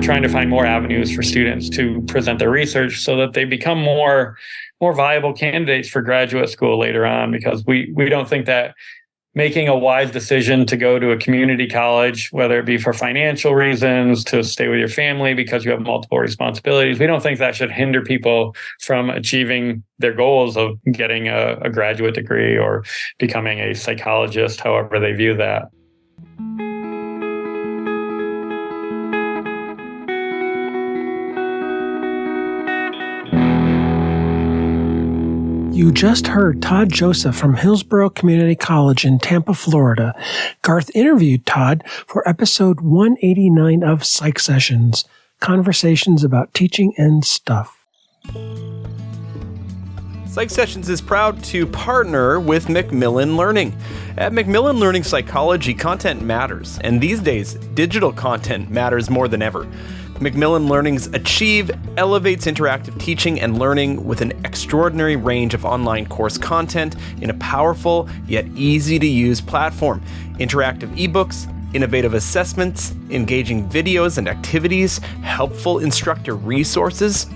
trying to find more avenues for students to present their research so that they become more viable candidates for graduate school later on, because we don't think that making a wise decision to go to a community college, whether it be for financial reasons, to stay with your family because you have multiple responsibilities, we don't think that should hinder people from achieving their goals of getting a graduate degree or becoming a psychologist, however they view that. You just heard Todd Joseph from Hillsborough Community College in Tampa, Florida. Garth interviewed Todd for episode 189 of Psych Sessions, Conversations about Teaching and Stuff. Psych Sessions is proud to partner with Macmillan Learning. At Macmillan Learning, psychology content matters, and these days, digital content matters more than ever. Macmillan Learning's Achieve elevates interactive teaching and learning with an extraordinary range of online course content in a powerful yet easy-to-use platform. Interactive ebooks, innovative assessments, engaging videos and activities, helpful instructor resources.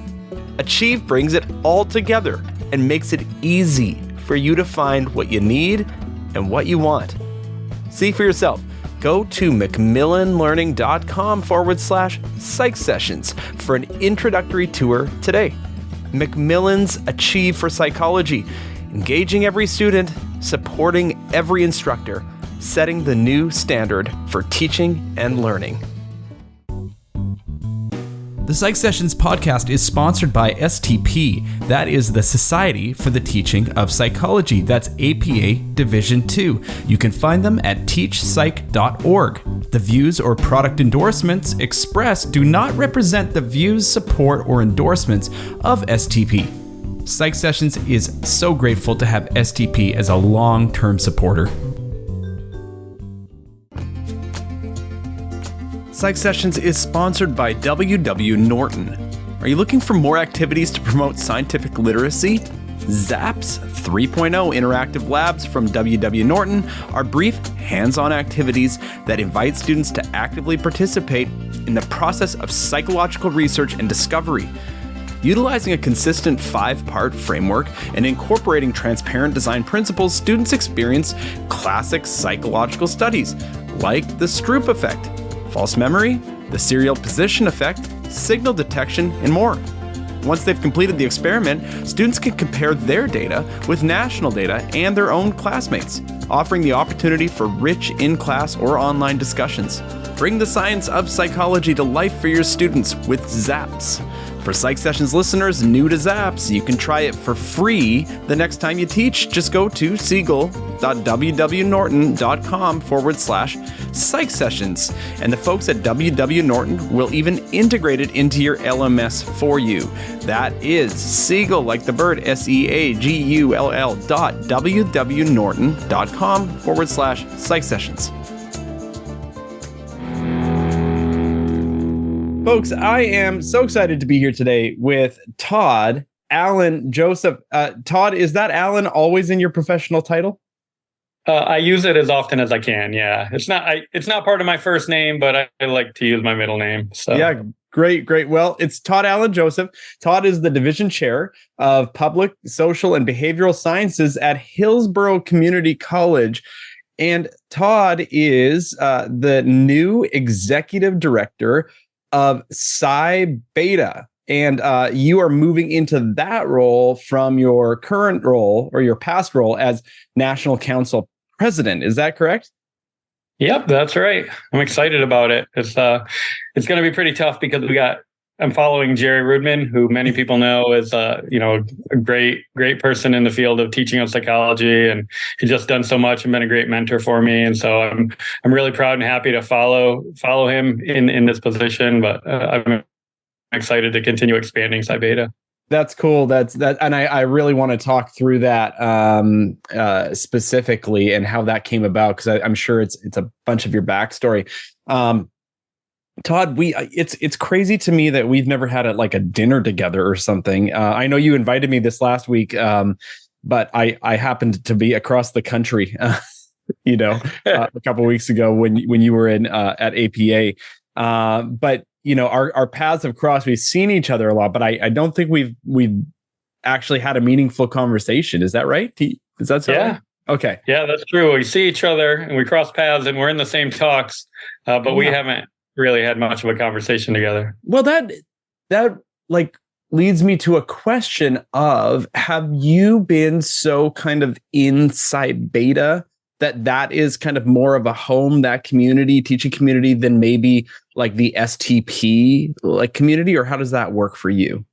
Achieve brings it all together and makes it easy for you to find what you need and what you want. See for yourself. Go to macmillanlearning.com/psych sessions for an introductory tour today. Macmillan's Achieve for Psychology, engaging every student, supporting every instructor, setting the new standard for teaching and learning. The Psych Sessions podcast is sponsored by STP. That is the Society for the Teaching of Psychology. That's APA Division 2. You can find them at teachpsych.org. The views or product endorsements expressed do not represent the views, support, or endorsements of STP. Psych Sessions is so grateful to have STP as a long-term supporter. Psych Sessions is sponsored by W.W. Norton. Are you looking for more activities to promote scientific literacy? ZAPS 3.0 interactive labs from W.W. Norton are brief, hands-on activities that invite students to actively participate in the process of psychological research and discovery. Utilizing a consistent 5-part framework and incorporating transparent design principles, students experience classic psychological studies like the Stroop effect, false memory, the serial position effect, signal detection, and more. Once they've completed the experiment, students can compare their data with national data and their own classmates, offering the opportunity for rich in-class or online discussions. Bring the science of psychology to life for your students with ZAPS. For Psych Sessions listeners new to ZAPS, you can try it for free the next time you teach. Just go to siegel.wwnorton.com/Psych Sessions, and the folks at W.W. Norton will even integrate it into your LMS for you. That is Siegel, like the bird, SEAGULL.wwnorton.com/Psych Sessions. Folks, I am so excited to be here today with Todd Allen Joseph. Todd, is that Allen always in your professional title? I use it as often as I can. Yeah, it's not part of my first name, but I like to use my middle name. So yeah, great. Well, it's Todd Allen Joseph. Todd is the division chair of Public, Social, and Behavioral Sciences at Hillsborough Community College. And Todd is the new executive director of Psi Beta. And you are moving into that role from your current role or your past role as National Council President. Is that correct? Yep, that's right. I'm excited about it. It's going to be pretty tough because I'm following Jerry Rudman, who many people know is a great person in the field of teaching of psychology, and he's just done so much and been a great mentor for me. And so I'm really proud and happy to follow him in this position. But I'm excited to continue expanding Psi Beta. That's cool. And I really want to talk through that specifically and how that came about, because I'm sure it's a bunch of your backstory. Todd, it's crazy to me that we've never had a dinner together or something. I know you invited me this last week, but I happened to be across the country, a couple of weeks ago when you were at APA. But our paths have crossed. We've seen each other a lot, but I don't think we've actually had a meaningful conversation. Is that right? Is that so? Yeah. Right? Okay. Yeah, that's true. We see each other and we cross paths and we're in the same talks, but we haven't really had much of a conversation together. Well, that like leads me to a question of, have you been so kind of inside beta that is kind of more of a home, that community, teaching community, than maybe like the STP like community, or how does that work for you?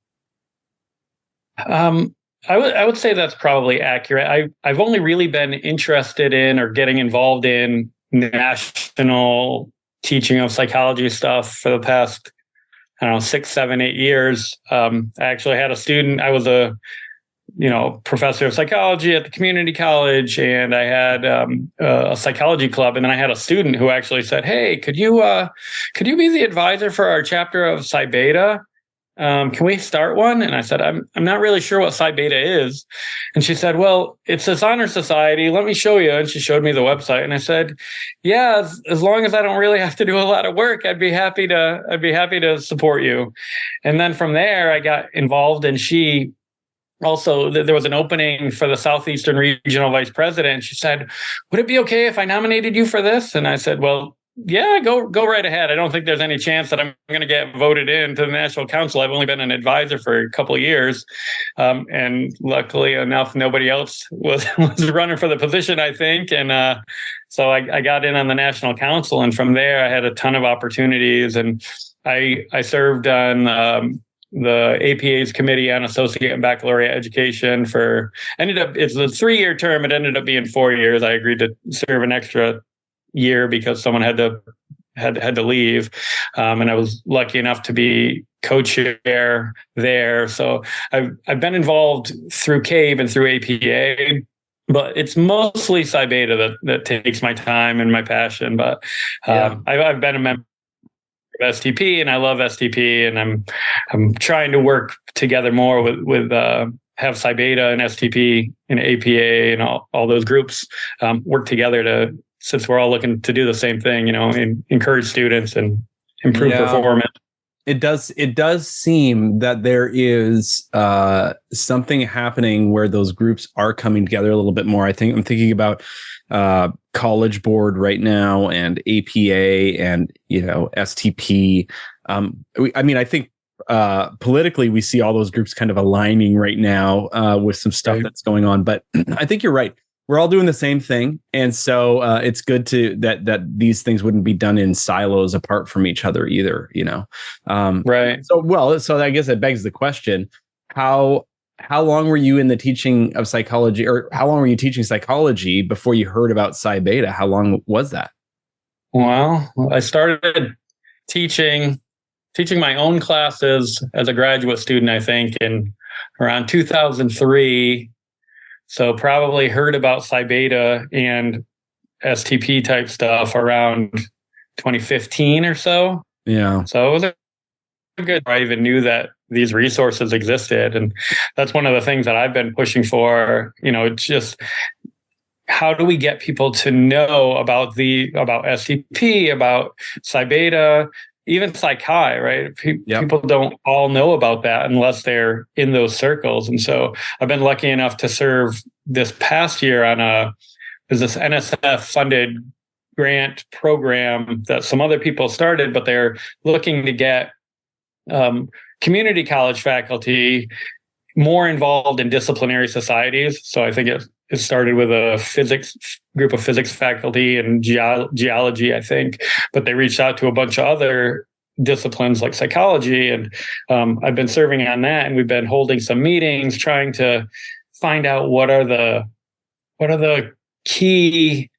I would say that's probably accurate. I've only really been interested in or getting involved in national teaching of psychology stuff for the past, I don't know, 6, 7, 8 years. I actually had a student. I was a professor of psychology at the community college, and I had a psychology club. And then I had a student who actually said, "Hey, could you be the advisor for our chapter of Psi Beta? Can we start one?" And I said, I'm not really sure what Psi Beta is. And she said, "Well, it's this honor society. Let me show you." And she showed me the website. And I said, "Yeah, as long as I don't really have to do a lot of work, I'd be happy to support you." And then from there, I got involved, and she also, there was an opening for the Southeastern Regional Vice President. She said, "Would it be okay if I nominated you for this?" And I said, "Well, yeah, go right ahead. I don't think there's any chance that I'm going to get voted into the National Council. I've only been an advisor for a couple of years. And luckily enough, nobody else was running for the position, I think. And so I got in on the National Council. And from there, I had a ton of opportunities. And I served on the APA's Committee on Associate and Baccalaureate Education it's a 3-year term. It ended up being 4 years. I agreed to serve an extra year because someone had to leave, and I was lucky enough to be co-chair there. So I've been involved through CABE and through APA, but it's mostly Psi Beta that takes my time and my passion. But I've been a member of STP, and I love STP, and I'm trying to work together more with have Psi Beta and STP and APA and all those groups work together since we're all looking to do the same thing, and encourage students and improve performance. It does seem that there is something happening where those groups are coming together a little bit more. I'm thinking about College Board right now, and APA, and STP. I think politically we see all those groups kind of aligning right now with some stuff that's going on. But I think you're right. We're all doing the same thing, and so it's good that these things wouldn't be done in silos apart from each other either. Right. So I guess that begs the question: how long were you in the teaching of psychology, or how long were you teaching psychology before you heard about Psi Beta? How long was that? Well, I started teaching my own classes as a graduate student, I think, in around 2003. So probably heard about Psi Beta and STP type stuff around 2015 or so. Yeah. So it was a good. I even knew that these resources existed, and that's one of the things that I've been pushing for. It's just, how do we get people to know about STP, about Psi Beta, even Psy-Chi, right? People don't all know about that unless they're in those circles. And so I've been lucky enough to serve this past year on this NSF funded grant program that some other people started, but they're looking to get community college faculty more involved in disciplinary societies. So I think it started with a group of physics faculty and geology, I think, but they reached out to a bunch of other disciplines like psychology. And I've been serving on that, and we've been holding some meetings trying to find out what are the key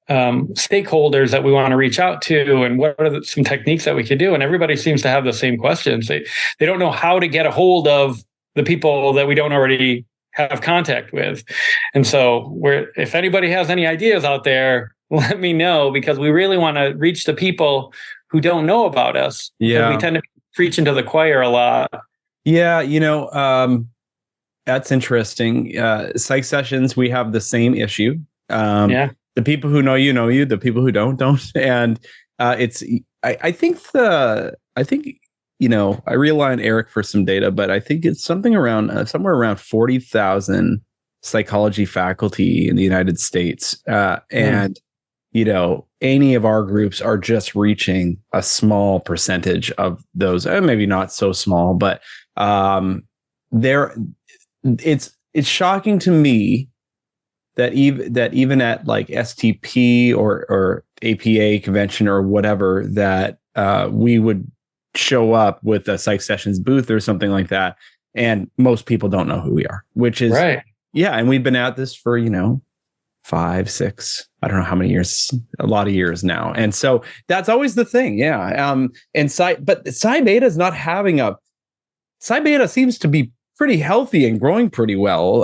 stakeholders that we want to reach out to, and what are some techniques that we could do. And everybody seems to have the same questions. They don't know how to get a hold of the people that we don't already have contact with. And so if anybody has any ideas out there, let me know, because we really want to reach the people who don't know about us. Yeah. We tend to preach into the choir a lot. Yeah. That's interesting. Psych sessions, we have the same issue. The people who know you, the people who don't. And I think I think, I rely on Eric for some data, but I think it's somewhere around 40,000 psychology faculty in the United States. And any of our groups are just reaching a small percentage of those, maybe not so small, but it's shocking to me that even at like STP or APA convention or whatever, that we would show up with a Psych Sessions booth or something like that, and most people don't know who we are, which is right. Yeah, and we've been at this for 5, 6, I don't know how many years, a lot of years now, and so that's always the thing. And Psi Beta is not having Psi Beta seems to be pretty healthy and growing pretty well.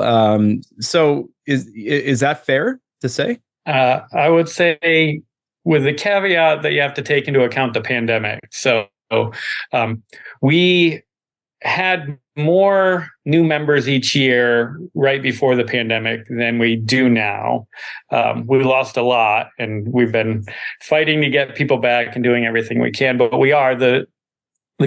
So is that fair to say? I would say, with the caveat that you have to take into account the pandemic. So we had more new members each year right before the pandemic than we do now. We lost a lot, and we've been fighting to get people back and doing everything we can. But we are the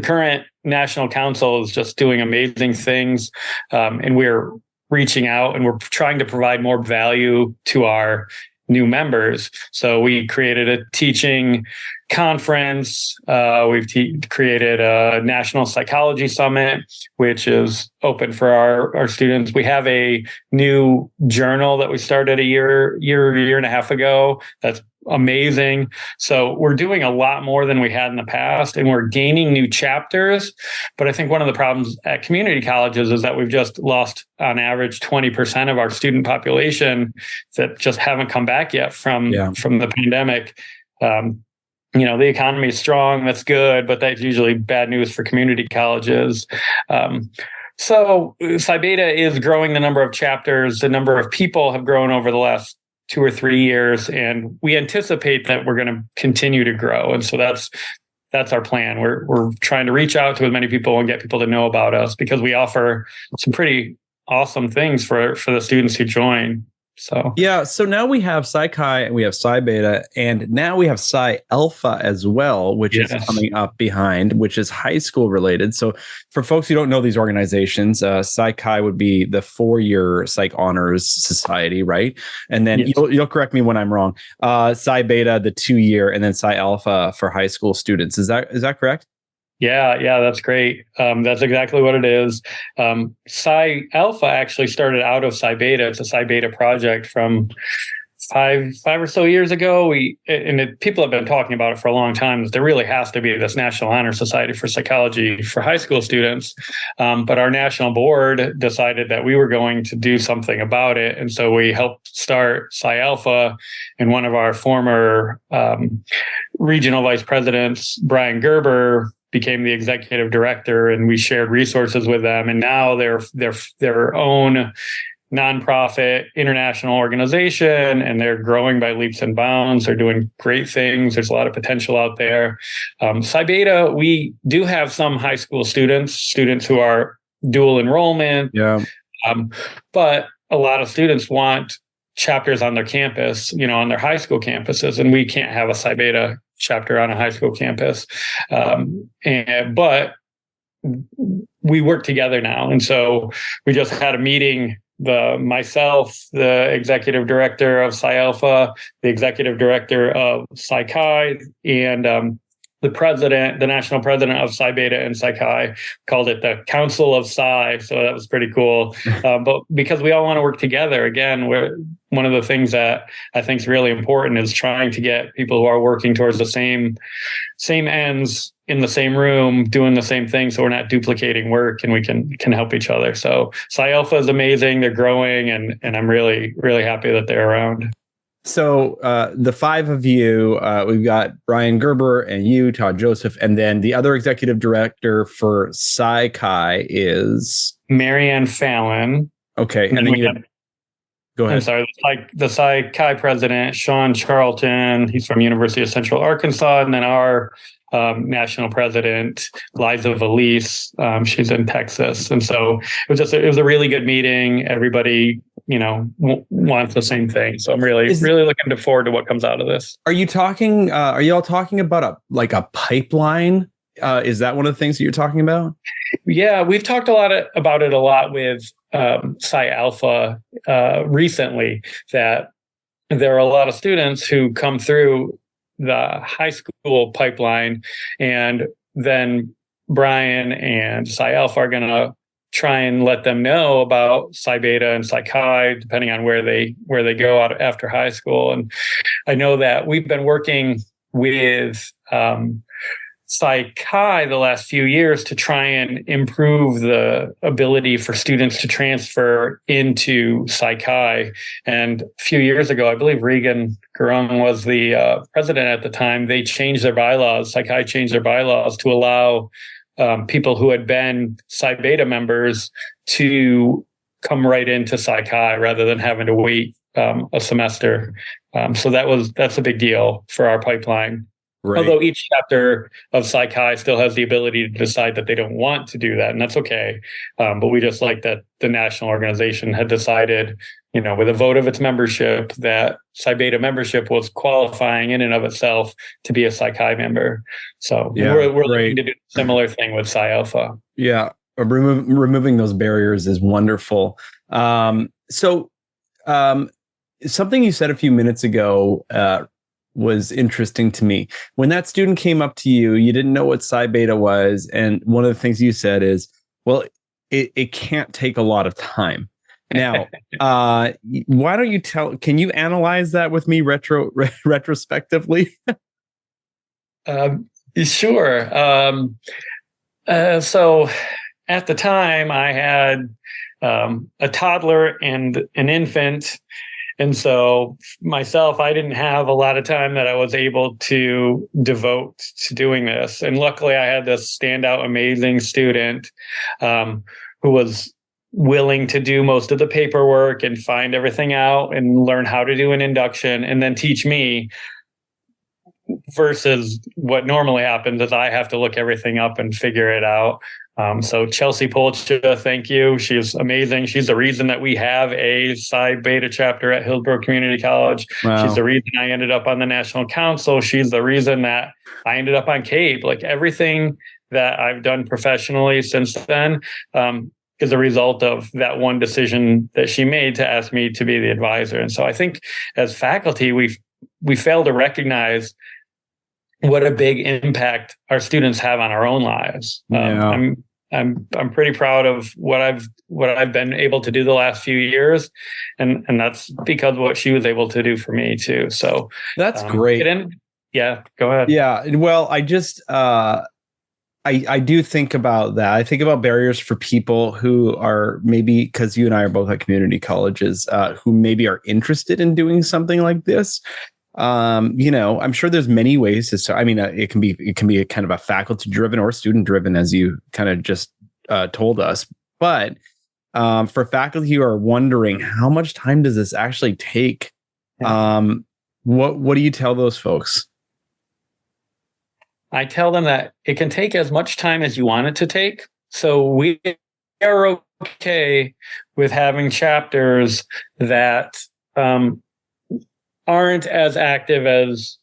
current national council is just doing amazing things, and we're reaching out and we're trying to provide more value to our new members. So we created a teaching conference. We've created a national psychology summit, which is open for our students. We have a new journal that we started a year and a half ago. That's amazing. So we're doing a lot more than we had in the past, and we're gaining new chapters. But I think one of the problems at community colleges is that we've just lost on average 20% of our student population that just haven't come back yet from the pandemic. The economy is strong. That's good, but that's usually bad news for community colleges. So Psi Beta is growing the number of chapters. The number of people have grown over the last 2 or 3 years, and we anticipate that we're going to continue to grow. And so that's our plan. We're trying to reach out to as many people and get people to know about us, because we offer some pretty awesome things for the students who join. So now we have Psi Chi and we have Psi Beta, and now we have Psi Alpha as well, which is coming up behind, which is high school related. So for folks who don't know these organizations, Psi Chi would be the 4-year Psych Honors Society, right? And then you'll correct me when I'm wrong. Psi Beta, the 2-year, and then Psi Alpha for high school students. Is that correct? Yeah, that's great. That's exactly what it is. Psi Alpha actually started out of Psi Beta. It's a Psi Beta project from five or so years ago. People have been talking about it for a long time, that there really has to be this National Honor Society for Psychology for high school students. But our national board decided that we were going to do something about it. And so we helped start Psi Alpha, and one of our former regional vice presidents, Brian Gerber, became the executive director, and we shared resources with them. And now they're their own nonprofit international organization, and they're growing by leaps and bounds. They're doing great things. There's a lot of potential out there. Psi Beta, we do have some high school students who are dual enrollment. But a lot of students want chapters on their campus, on their high school campuses, and we can't have a Psi Beta chapter on a high school campus. But we work together now. And so we just had a meeting, myself, the executive director of Psi Alpha, the executive director of Psi Chi, and the national president of Psi Beta and Psi Chi, called it the Council of Psi. So that was pretty cool. But because we all want to work together, again, one of the things that I think is really important is trying to get people who are working towards the same ends in the same room, doing the same thing, so we're not duplicating work, and we can help each other. So Psi Alpha is amazing. They're growing, and I'm really, really happy that they're around. So the 5 of you, we've got Brian Gerber and you, Todd Joseph, and then the other executive director for Psi Chi is Marianne Fallon. Okay, and then go ahead. I'm sorry, the Psi Chi president, Sean Charlton. He's from University of Central Arkansas, and then our national president, Liza Valise. She's in Texas, and so it was a really good meeting. Everybody, wants the same thing. So I'm really looking forward to what comes out of this. Are you all talking about a pipeline Is that one of the things that you're talking about? Yeah, we've talked about it a lot with Psi Alpha recently, that there are a lot of students who come through the high school pipeline, and then Brian and Psi Alpha are going to try and let them know about Psi Beta and Psi Chi, depending on where they go out after high school. And I know that we've been working with Psi Chi the last few years to try and improve the ability for students to transfer into Psi Chi. And a few years ago, I believe Regan Gurung was the president at the time. They changed their bylaws. Psi Chi changed their bylaws to allow people who had been Psi Beta members to come right into Psi Chi rather than having to wait a semester. So that's a big deal for our pipeline. Right. Although each chapter of Psi Chi still has the ability to decide that they don't want to do that, and that's okay. But we just like that the national organization had decided, with a vote of its membership, that Psi Beta membership was qualifying in and of itself to be a Psi Chi member. So we're looking to do a similar thing with Psi Alpha. Yeah, removing those barriers is wonderful. So something you said a few minutes ago was interesting to me. When that student came up to you, you didn't know what Psi Beta was. And one of the things you said is, well, it can't take a lot of time. Now, why don't you can you analyze that with me retrospectively? Sure. So at the time I had a toddler and an infant. And so myself, I didn't have a lot of time that I was able to devote to doing this. And luckily I had this standout, amazing student who was willing to do most of the paperwork and find everything out and learn how to do an induction and then teach me, versus what normally happens is I have to look everything up and figure it out. So Chelsea Polcha, thank you. She's amazing. She's the reason that we have a Psi Beta chapter at Hillsborough Community College. Wow. She's the reason I ended up on the National Council. She's the reason that I ended up on CABE. Like everything that I've done professionally since then is a result of that one decision that she made to ask me to be the advisor. And so I think as faculty, we fail to recognize what a big impact our students have on our own lives. I'm pretty proud of what I've been able to do the last few years, and that's because of what she was able to do for me too. So that's great. Yeah, go ahead. Yeah, well, I just I do think about that. I think about barriers for people who are maybe, because you and I are both at community colleges, who maybe are interested in doing something like this. I'm sure there's many ways to start. I mean, it can be a kind of a faculty driven or student driven, as you kind of just told us. But for faculty who are wondering how much time does this actually take, what do you tell those folks? I tell them that it can take as much time as you want it to take. So we are okay with having chapters that aren't as active as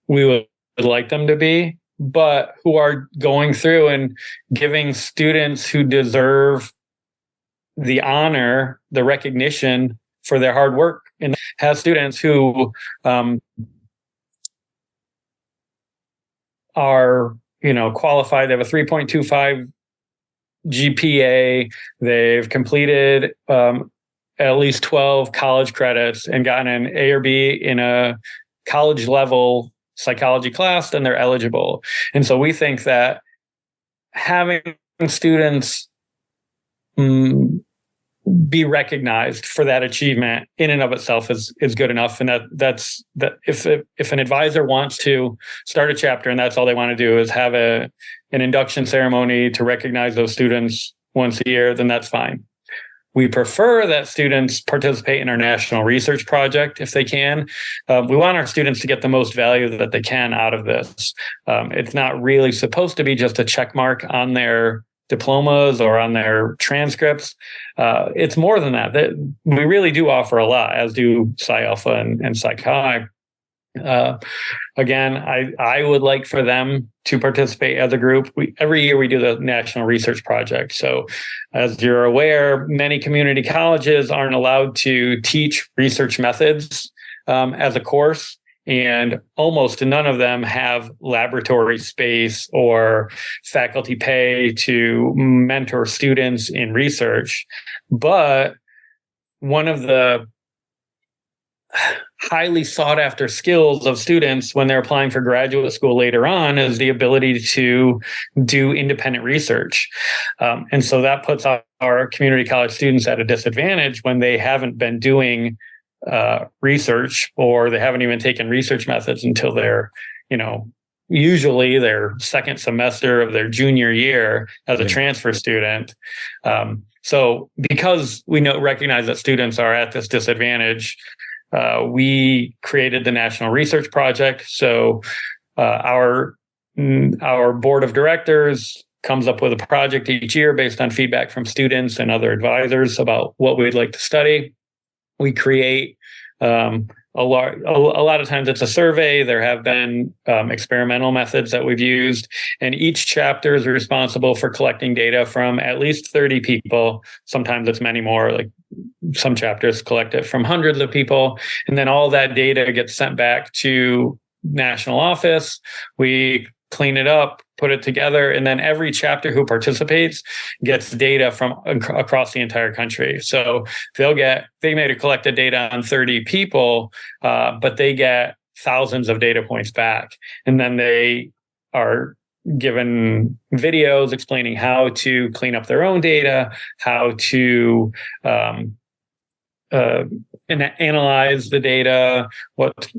we would like them to be, but who are going through and giving students who deserve the honor, the recognition for their hard work, and have students who are, qualified. They have a 3.25 GPA. They've completed at least 12 college credits and gotten an A or B in a college level psychology class, then they're eligible. And so we think that having students be recognized for that achievement in and of itself is good enough. And that's if an advisor wants to start a chapter and that's all they want to do is have an induction ceremony to recognize those students once a year, then that's fine. We prefer that students participate in our national research project if they can. We want our students to get the most value that they can out of this. It's not really supposed to be just a check mark on their diplomas or on their transcripts. It's more than that. We really do offer a lot, as do Psi Alpha and Psi Chi. Again, I would like for them to participate as a group. Every year we do the National Research Project. So as you're aware, many community colleges aren't allowed to teach research methods as a course, and almost none of them have laboratory space or faculty pay to mentor students in research. But one of the highly sought after skills of students when they're applying for graduate school later on is the ability to do independent research. And so that puts our community college students at a disadvantage when they haven't been doing research, or they haven't even taken research methods until they're, usually their second semester of their junior year as a transfer student. So because we recognize that students are at this disadvantage, we created the National Research Project. So our board of directors comes up with a project each year based on feedback from students and other advisors about what we'd like to study. We create a lot of times it's a survey. There have been experimental methods that we've used, and each chapter is responsible for collecting data from at least 30 people. Sometimes it's many more, like some chapters collect it from hundreds of people. And then all that data gets sent back to national office. We clean it up, put it together, and then every chapter who participates gets data from across the entire country. So they may have collected data on 30 people, but they get thousands of data points back. And then they are given videos explaining how to clean up their own data, how to analyze the data,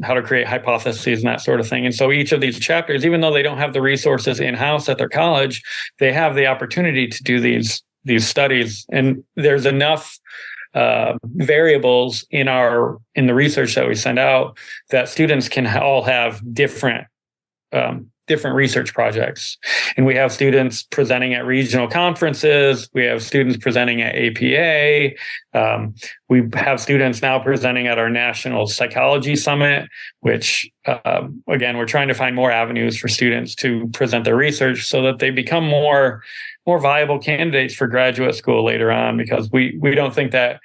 how to create hypotheses and that sort of thing. And so each of these chapters, even though they don't have the resources in-house at their college, they have the opportunity to do these studies. And there's enough variables in the research that we send out that students can all have different research projects. And we have students presenting at regional conferences. We have students presenting at APA. We have students now presenting at our National Psychology Summit, which, again, we're trying to find more avenues for students to present their research so that they become more viable candidates for graduate school later on, because we don't think that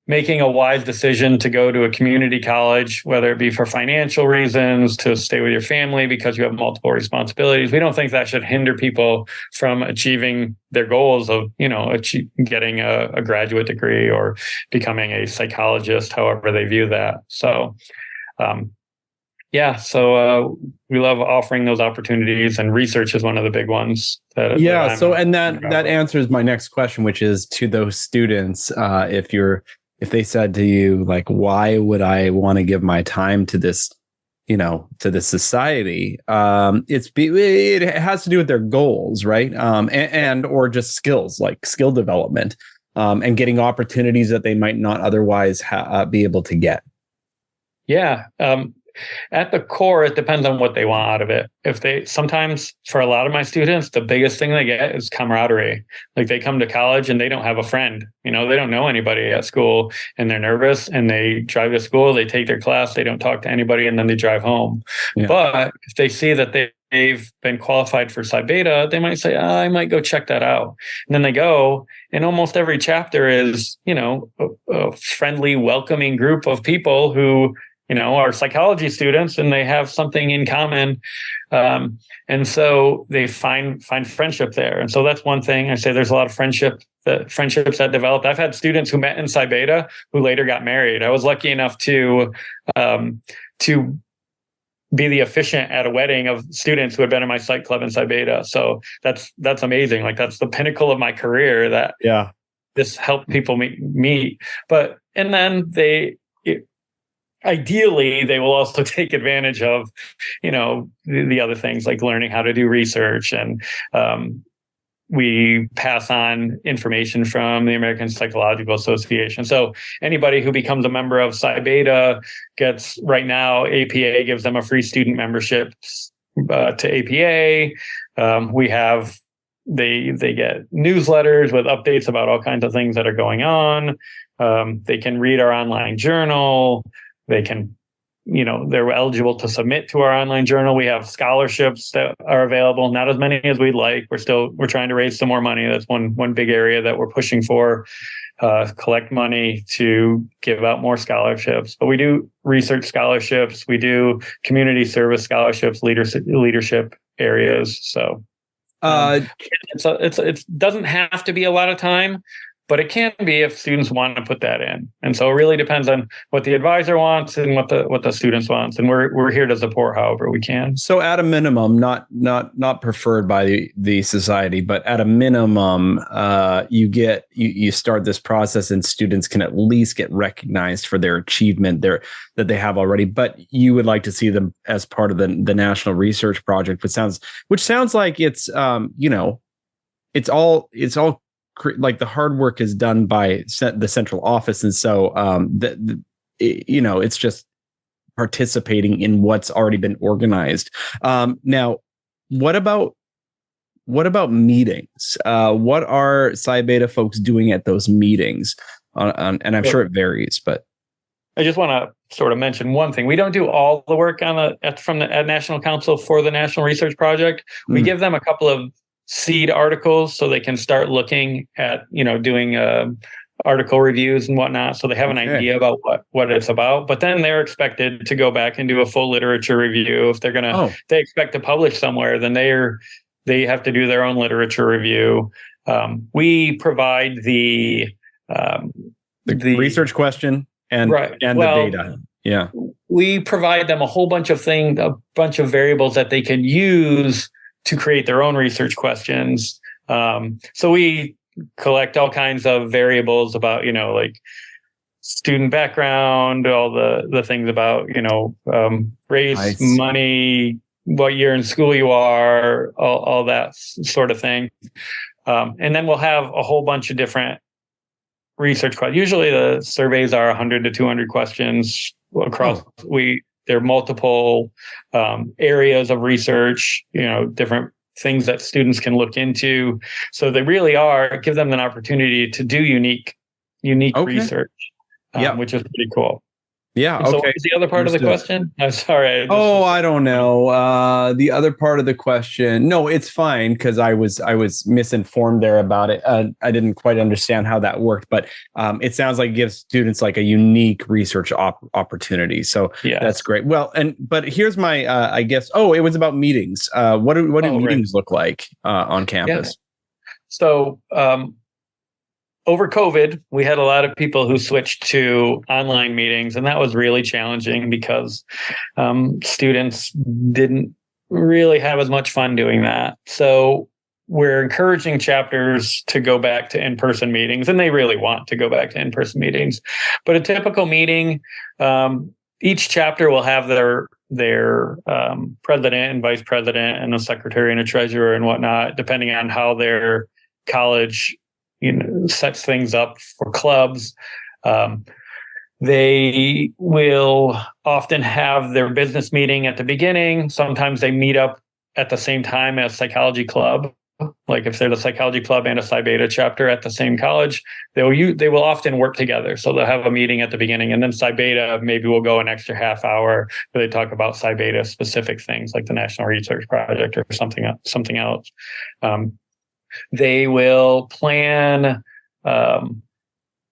making a wise decision to go to a community college, whether it be for financial reasons, to stay with your family because you have multiple responsibilities, we don't think that should hinder people from achieving their goals of, getting a graduate degree or becoming a psychologist, however they view that. So, we love offering those opportunities, and research is one of the big ones. That answers my next question, which is to those students, if they said to you, like, why would I want to give my time to this, to this society? It has to do with their goals, right? Or just skills, like skill development, and getting opportunities that they might not otherwise be able to get. Yeah. At the core, it depends on what they want out of it. Sometimes for a lot of my students, the biggest thing they get is camaraderie. Like, they come to college and they don't have a friend, they don't know anybody at school, and they're nervous, and they drive to school, they take their class, they don't talk to anybody, and then they drive home. Yeah. But if they see that they've been qualified for Psi Beta, they might say, I might go check that out. And then they go, and almost every chapter is, a friendly, welcoming group of people who are psychology students, and they have something in common. And so they find friendship there. And so that's one thing. I say there's a lot of friendships that developed. I've had students who met in Psi Beta who later got married. I was lucky enough to be the officiant at a wedding of students who had been in my psych club in Psi Beta. So that's amazing. Like, that's the pinnacle of my career, that this helped people meet. And then ideally, they will also take advantage of, the other things, like learning how to do research. And we pass on information from the American Psychological Association. So anybody who becomes a member of Psi Beta gets, right now, APA gives them a free student membership to APA. They get newsletters with updates about all kinds of things that are going on. They can read our online journal. They can they're eligible to submit to our online journal. We have scholarships that are available, not as many as we'd like. We're trying to raise some more money. That's one big area that we're pushing for, collect money to give out more scholarships. But we do research scholarships. We do community service scholarships, leadership areas. So it doesn't have to be a lot of time, but it can be if students want to put that in. And so it really depends on what the advisor wants and what the students wants. And we're here to support however we can. So at a minimum, not preferred by the society, but at a minimum, you start this process and students can at least get recognized for their achievement that they have already. But you would like to see them as part of the national research project, which sounds like it's all like the hard work is done by the central office, and so it's just participating in what's already been organized. Now, what about meetings? What are Psi Beta folks doing at those meetings? And I'm sure it varies, but I just want to sort of mention one thing. We don't do all the work from the National Council for the National Research Project. We give them a couple of seed articles so they can start looking at, doing article reviews and whatnot. So they have an idea about what it's about, but then they're expected to go back and do a full literature review. If they expect to publish somewhere, then they have to do their own literature review. We provide the research question and the data. Yeah. We provide them a whole bunch of variables that they can use to create their own research questions. So we collect all kinds of variables about, like student background, all the things about, race, money, what year in school you are, all that sort of thing. And then we'll have a whole bunch of different research questions. Usually the surveys are 100 to 200 questions across. There are multiple areas of research, different things that students can look into. So they really give them an opportunity to do unique research, which is pretty cool. Yeah. And so what was the other part of the question? I'm sorry. I don't know. The other part of the question. No, it's fine because I was misinformed there about it. I didn't quite understand how that worked, but it sounds like it gives students like a unique research opportunity. So that's great. Well, but here's my I guess. It was about meetings. What do meetings look like on campus? Yeah. So over COVID, we had a lot of people who switched to online meetings, and that was really challenging because students didn't really have as much fun doing that. So we're encouraging chapters to go back to in-person meetings, and they really want to go back to in-person meetings. But a typical meeting, each chapter will have their president and vice president and a secretary and a treasurer and whatnot, depending on how their college sets things up for clubs. They will often have their business meeting at the beginning. Sometimes they meet up at the same time as psychology club. Like if they're the psychology club and a Psi Beta chapter at the same college, they will often work together. So they'll have a meeting at the beginning, and then Psi Beta maybe will go an extra half hour where they talk about Psi Beta specific things like the National Research Project or something else. They will plan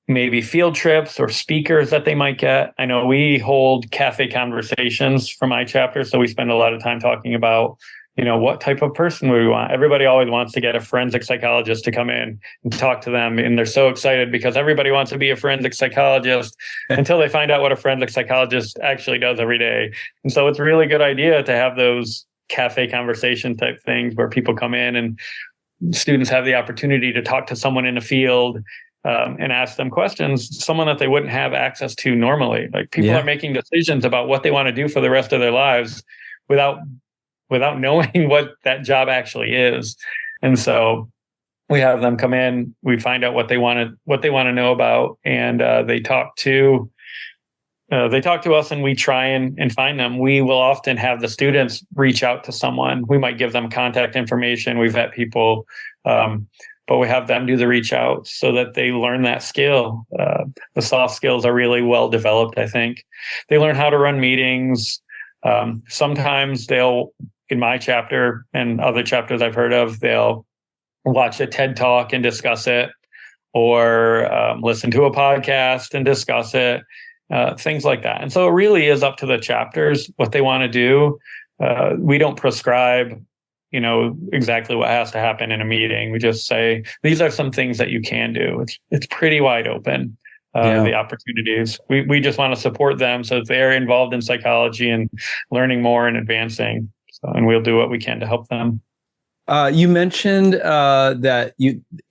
maybe field trips or speakers that they might get. I know we hold cafe conversations for my chapter, so we spend a lot of time talking about, what type of person we want. Everybody always wants to get a forensic psychologist to come in and talk to them, and they're so excited because everybody wants to be a forensic psychologist until they find out what a forensic psychologist actually does every day. And so it's a really good idea to have those cafe conversation type things where people come in and students have the opportunity to talk to someone in the field and ask them questions, someone that they wouldn't have access to normally. Like people are making decisions about what they want to do for the rest of their lives without knowing what that job actually is. And so we have them come in, we find out what they want to know about, and they talk to us, and we try and find them. We will often have the students reach out to someone. We might give them contact information. We vet people. but we have them do the reach out so that they learn that skill. The soft skills are really well developed, I think. They learn how to run meetings. Sometimes they'll, in my chapter and other chapters I've heard of, they'll watch a TED Talk and discuss it, or listen to a podcast and discuss it, things like that. And so it really is up to the chapters what they want to do. We don't prescribe, exactly what has to happen in a meeting. We just say, these are some things that you can do. It's pretty wide open, the opportunities. We just want to support them so that they're involved in psychology and learning more and advancing. And we'll do what we can to help them. You mentioned that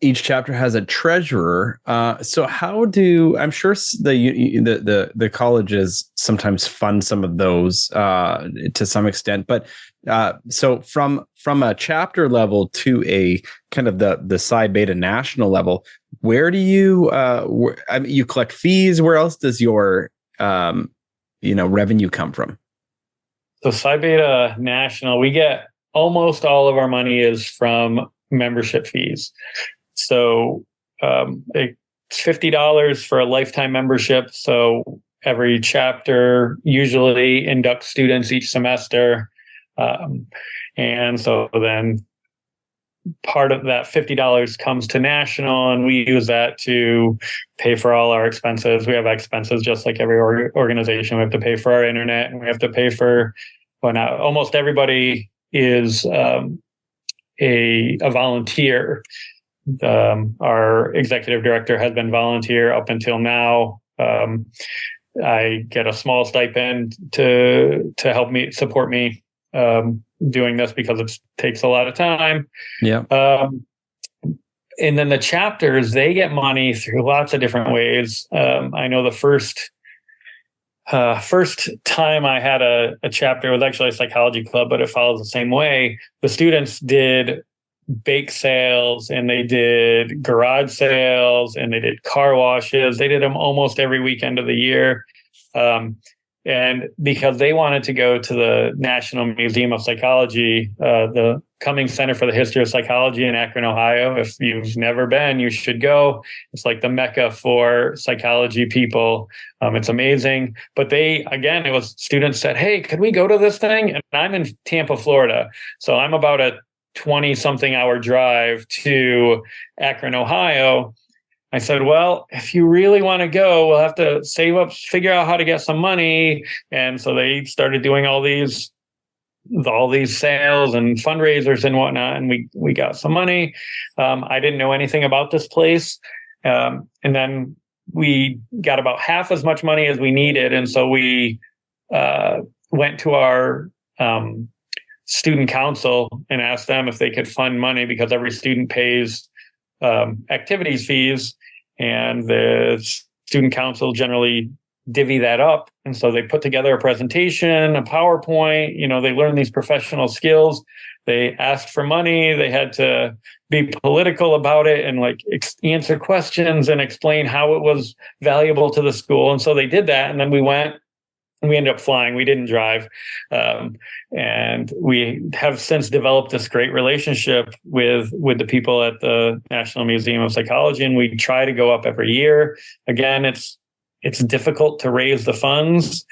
each chapter has a treasurer. So I'm sure the colleges sometimes fund some of those to some extent, but so from a chapter level to a kind of the Psi Beta national level, where do you you collect fees? Where else does your revenue come from? So Psi Beta national, we get almost all of our money is from membership fees. So it's $50 for a lifetime membership. So every chapter usually inducts students each semester. And so then part of that $50 comes to national, and we use that to pay for all our expenses. We have expenses just like every organization. We have to pay for our internet, and we have to pay for, now almost everybody is a volunteer. Our executive director has been volunteer up until now. I get a small stipend to help me support me doing this because it takes a lot of time. Yeah. And then the chapters, they get money through lots of different ways. I know the first time I had a chapter was actually a psychology club, but it follows the same way. The students did bake sales, and they did garage sales, and they did car washes. They did them almost every weekend of the year. And because they wanted to go to the National Museum of Psychology, the Cummings Center for the History of Psychology in Akron, Ohio. If you've never been, you should go. It's like the mecca for psychology people. It's amazing. But it was students said, hey, could we go to this thing? And I'm in Tampa, Florida. So I'm about a 20-something hour drive to Akron, Ohio. I said, well, if you really want to go, we'll have to save up, figure out how to get some money. And so they started doing all these sales and fundraisers and whatnot. And we got some money. I didn't know anything about this place. And then we got about half as much money as we needed. And so we went to our student council and asked them if they could fund money, because every student pays activities fees, and the student council generally divvy that up. And so they put together a presentation, a PowerPoint, they learn these professional skills. They asked for money. They had to be political about it and answer questions and explain how it was valuable to the school. And so they did that. And then we went. We ended up flying. We didn't drive. And we have since developed this great relationship with the people at the National Museum of Psychology. And we try to go up every year. Again, it's difficult to raise the funds.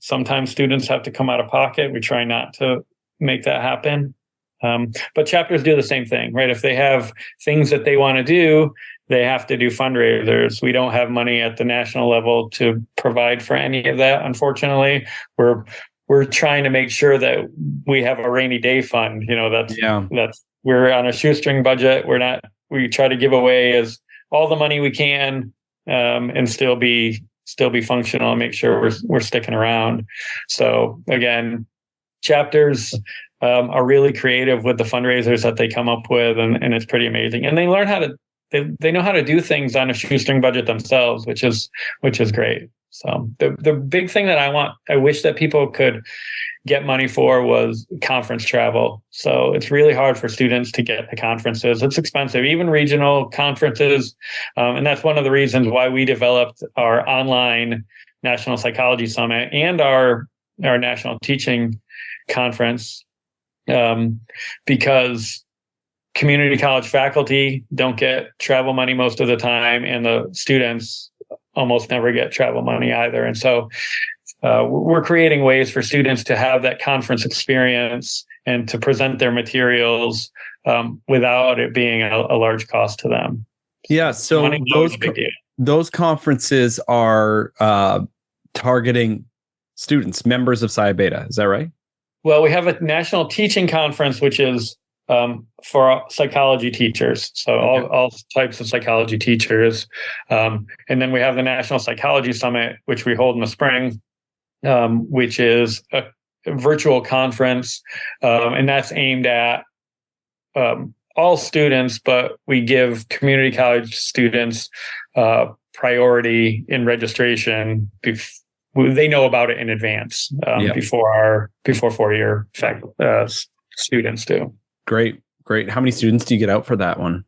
Sometimes students have to come out of pocket. We try not to make that happen. But chapters do the same thing, right? If they have things that they want to do, they have to do fundraisers. We don't have money at the national level to provide for any of that. Unfortunately, we're trying to make sure that we have a rainy day fund. We're on a shoestring budget. We try to give away as all the money we can, and still be functional and make sure we're sticking around. So again, chapters are really creative with the fundraisers that they come up with, and it's pretty amazing. And they learn how to. They know how to do things on a shoestring budget themselves, which is great. So the big thing that I wish that people could get money for was conference travel. So it's really hard for students to get to conferences. It's expensive, even regional conferences. And that's one of the reasons why we developed our online National Psychology Summit and our National Teaching Conference, because community college faculty don't get travel money most of the time, and the students almost never get travel money either. And so we're creating ways for students to have that conference experience and to present their materials without it being a large cost to them. Yeah. So those conferences are targeting students, members of Psi Beta. Is that right? Well, we have a national teaching conference, which is for psychology teachers. So all types of psychology teachers. And then we have the National Psychology Summit, which we hold in the spring, which is a virtual conference. And that's aimed at all students, but we give community college students priority in registration. They know about it in advance before 4-year students do. Great. How many students do you get out for that one?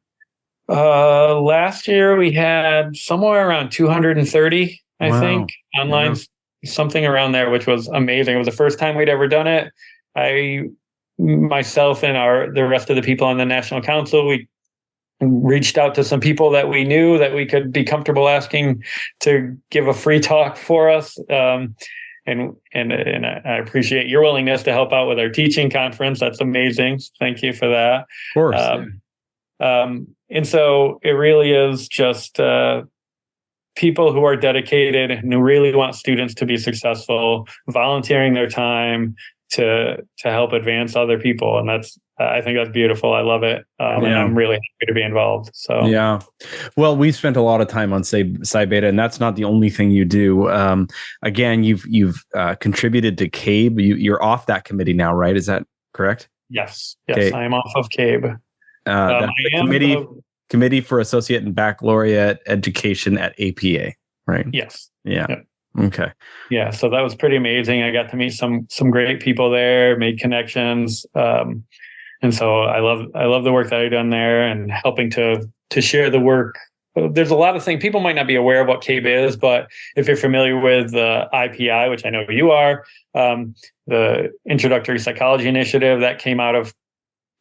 Last year we had somewhere around 230, I think, online, something around there, which was amazing. It was the first time we'd ever done it. Myself and the rest of the people on the National Council, we reached out to some people that we knew that we could be comfortable asking to give a free talk for us. And I appreciate your willingness to help out with our teaching conference. That's amazing. Thank you for that. Of course. And so it really is just people who are dedicated and who really want students to be successful, volunteering their time to help advance other people. And I think that's beautiful. I love it. And I'm really happy to be involved. So yeah. Well, we've spent a lot of time on Psi Beta, and that's not the only thing you do. Again, you've contributed to CABE. You're off that committee now, right? Is that correct? Yes. Okay. I am off of CABE. That's the committee for Associate and Baccalaureate Education at APA, right? Yes. Yeah. Yep. Okay. Yeah. So that was pretty amazing. I got to meet some great people there, made connections. And so I love the work that I've done there and helping to share the work. There's a lot of things people might not be aware of what CABE is, but if you're familiar with the IPI, which I know you are, the Introductory Psychology Initiative that came out of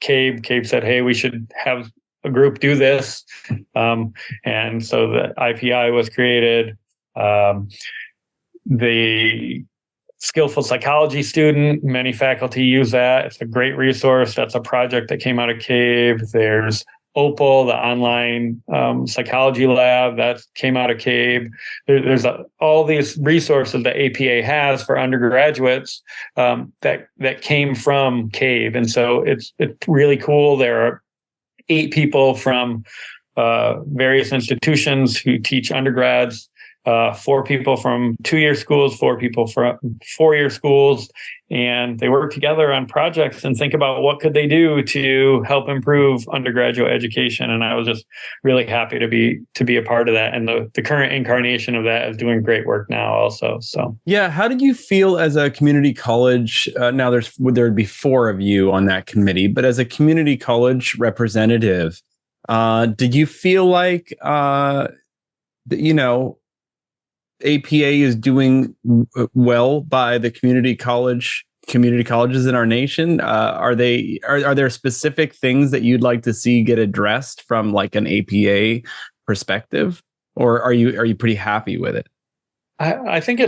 CABE. CABE said, hey, we should have a group do this. And so the IPI was created. The Skillful Psychology Student, many faculty use that. It's a great resource. That's a project that came out of CABE. There's Opal, the online psychology lab, that came out of CABE. There's all these resources that APA has for undergraduates that came from CABE. And so it's really cool. There are 8 people from various institutions who teach undergrads, 4 people from 2-year schools, 4 people from 4-year schools, and they work together on projects and think about what could they do to help improve undergraduate education. And I was just really happy to be a part of that. And the current incarnation of that is doing great work now also. So yeah, how did you feel as a community college? Now there'd be 4 of you on that committee, but as a community college representative, did you feel like APA is doing well by the community colleges in our nation? Are there specific things that you'd like to see get addressed from like an APA perspective, or are you pretty happy with it? I think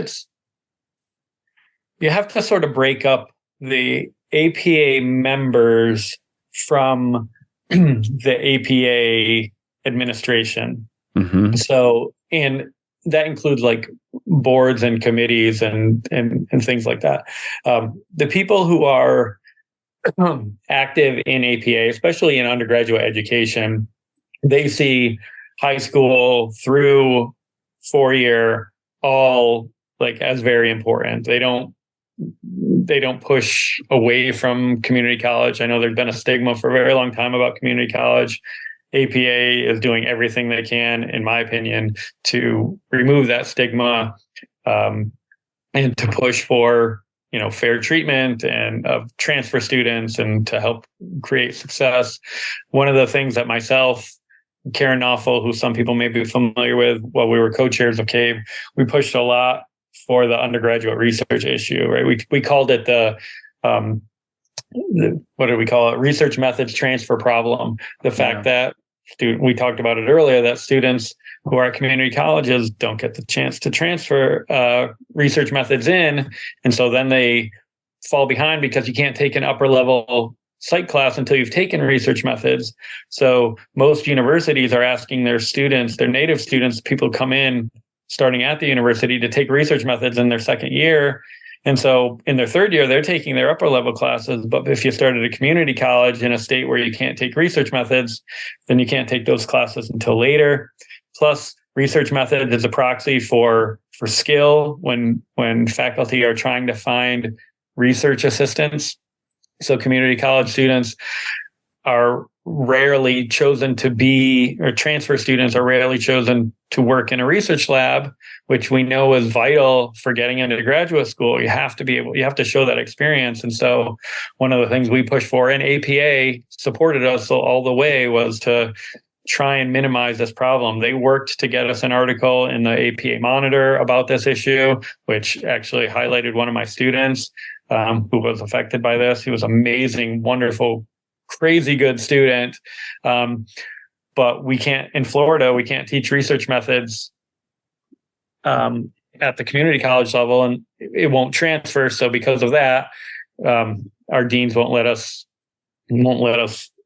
you have to sort of break up the APA members from the APA administration. Mm-hmm. So, and that includes like boards and committees and things like that. The people who are active in APA, especially in undergraduate education, they see high school through 4-year all like as very important. They don't push away from community college. I know there's been a stigma for a very long time about community college. APA is doing everything they can, in my opinion, to remove that stigma and to push for fair treatment and of transfer students and to help create success. One of the things that myself, Karen Knopfel, who some people may be familiar with, while we were co-chairs of CABE, we pushed a lot for the undergraduate research issue. Right, we called it the what do we call it? Research methods transfer problem. The fact that we talked about it earlier, that students who are at community colleges don't get the chance to transfer research methods in. And so then they fall behind because you can't take an upper level psych class until you've taken research methods. So most universities are asking their students, their native students, people come in starting at the university to take research methods in their second year. And so in their third year, they're taking their upper level classes. But if you start at a community college in a state where you can't take research methods, then you can't take those classes until later. Plus, research method is a proxy for skill when faculty are trying to find research assistants. So community college students are rarely chosen to be, or transfer students are rarely chosen to work in a research lab, which we know is vital for getting into graduate school. You have to show that experience. And so one of the things we push for, and APA supported us all the way, was to try and minimize this problem. They worked to get us an article in the APA Monitor about this issue, which actually highlighted one of my students who was affected by this. He was amazing, wonderful, crazy good student. But we can't, in Florida, we can't teach research methods at the community college level, and it won't transfer. So because of that, our deans won't let us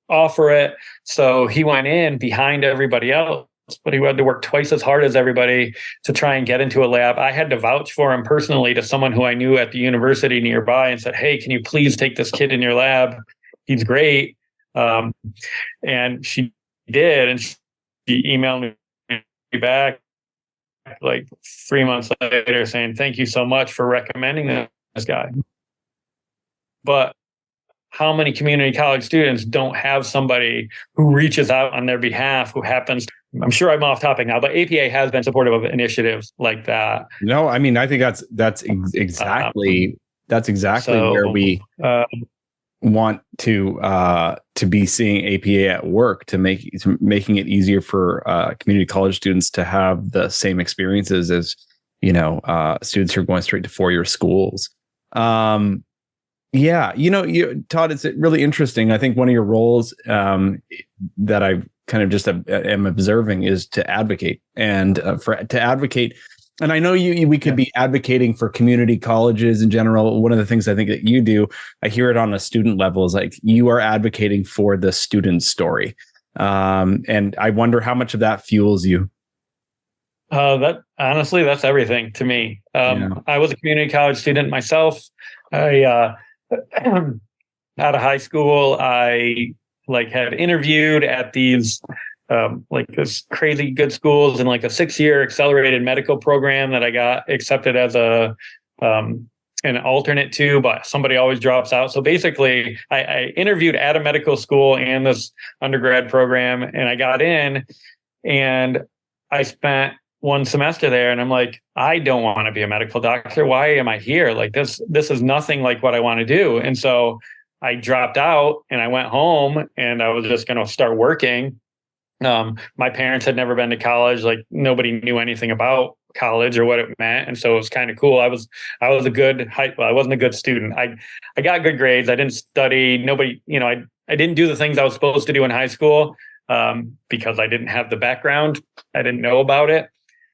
offer it. So he went in behind everybody else, but he had to work twice as hard as everybody to try and get into a lab. I had to vouch for him personally to someone who I knew at the university nearby and said, "Hey, can you please take this kid in your lab? He's great." And she did, and she emailed me back like 3 months later saying, "Thank you so much for recommending this guy." But how many community college students don't have somebody who reaches out on their behalf, who happens to, I'm sure I'm off topic now, but APA has been supportive of initiatives like that. No, I mean, I think that's exactly where we want to be seeing APA at work, to making it easier for community college students to have the same experiences as students who are going straight to four-year schools. Yeah, Todd, it's really interesting. I think one of your roles that I kind of just am observing is to advocate, and to advocate. And I know we could be advocating for community colleges in general. One of the things I think that you do, I hear it on a student level, is like you are advocating for the student story. And I wonder how much of that fuels you. That honestly, that's everything to me. I was a community college student myself. Out of high school, I had interviewed at these this crazy good schools in like a 6-year accelerated medical program that I got accepted as an alternate to, but somebody always drops out. So basically I interviewed at a medical school and this undergrad program, and I got in, and I spent one semester there, and I'm like, I don't want to be a medical doctor. Why am I here? Like this is nothing like what I want to do. And so I dropped out and I went home, and I was just going to start working. My parents had never been to college. Like nobody knew anything about college or what it meant. And so it was kind of cool. I wasn't a good student. I got good grades. I didn't study. Nobody, I didn't do the things I was supposed to do in high school because I didn't have the background. I didn't know about it.